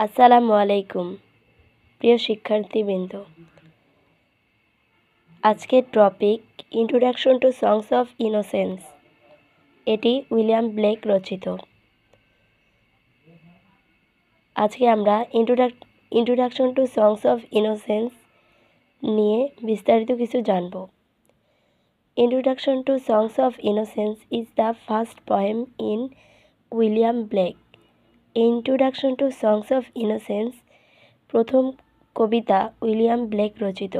আসসালামু আলাইকুম প্রিয় শিক্ষার্থীবৃন্দ। আজকের topic introduction to songs of innocence. এটি উইলিয়াম ব্লেক রচিত। আজকে আমরা introduction to songs of innocence নিয়ে বিস্তারিত কিছু জানব। Introduction to songs of innocence is the first poem in William Blake. Introduction to songs of innocence প্রথম কবিতা উইলিয়াম ব্লেক রচিত।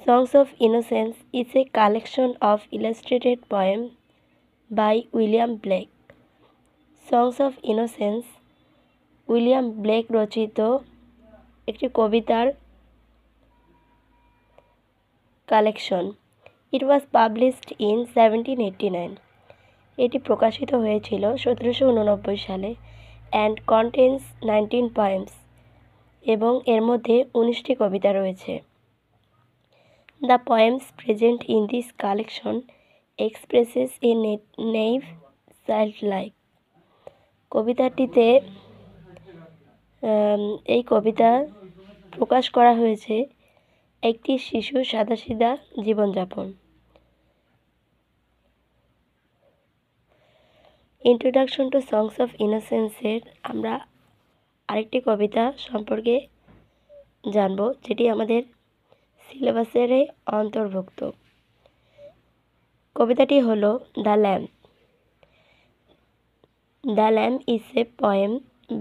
Songs of Innocence is a collection of illustrated poems by William Blake. Songs of Innocence William Blake রচিত একটি কবিতার collection. It was published in 1789. এটি প্রকাশিত হয়েছিল 1789 সালে and contains 19 poems এবং এর মধ্যে 19টি কবিতা রয়েছে। The poems present in this collection expresses a naive childlike. কবিতাটিতে এই কবিতা প্রকাশ করা হয়েছে একটি শিশু সাদাসিধা জীবনযাপন। ইন্ট্রোডাকশন টু সংস অফ ইনোসেন্সের আমরা আরেকটি কবিতা সম্পর্কে জানব, যেটি আমাদের সিলেবাসের অন্তর্ভুক্ত। কবিতাটি হলো the lamp. The lamp is a poem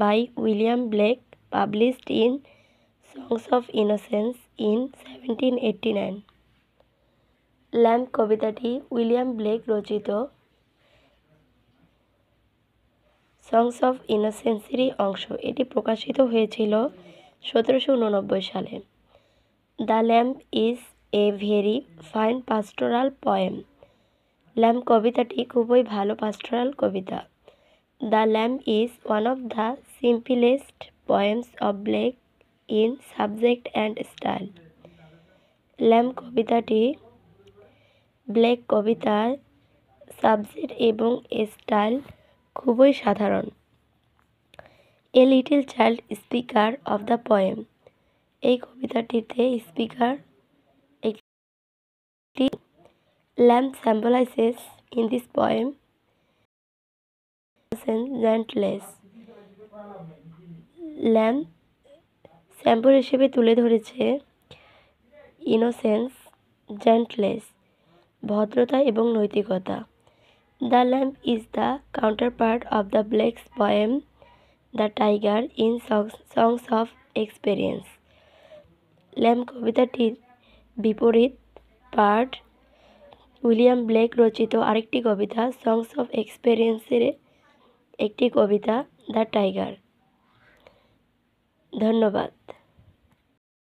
by William Blake published in songs of innocence in 1789। Lamp কবিতাটি উইলিয়াম ব্লেক রচিত সংস অফ ইনোসেন্সেরই অংশ। এটি প্রকাশিত হয়েছিল 1789 সালে। The lamp is a very fine pastoral poem. Lamp কবিতাটি খুবই ভালো পাস্টোরাল কবিতা। The lamp is one of the simplest poems of Blake in subject and style. Lamp কবিতাটি ব্লেক কবিতার সাবজেক্ট এবং স্টাইল খুবই সাধারণ। A little child speaker of the poem. এই কবিতাটিতে স্পিকার একটি lamp symbolises in this poem gentleness. Lamp sample হিসেবে তুলে ধরেছে ইনোসেন্স, জেন্টলেস, ভদ্রতা এবং নৈতিকতা। The lamp is the counterpart of the Blake's poem the tiger in songs of experience. Lamb কবিতাটির বিপরীত পার্ট উইলিয়াম ব্লেক রচিত আরেকটি কবিতা সংস অফ এক্সপেরিয়েন্সের একটি কবিতা দ্য টাইগার। ধন্যবাদ।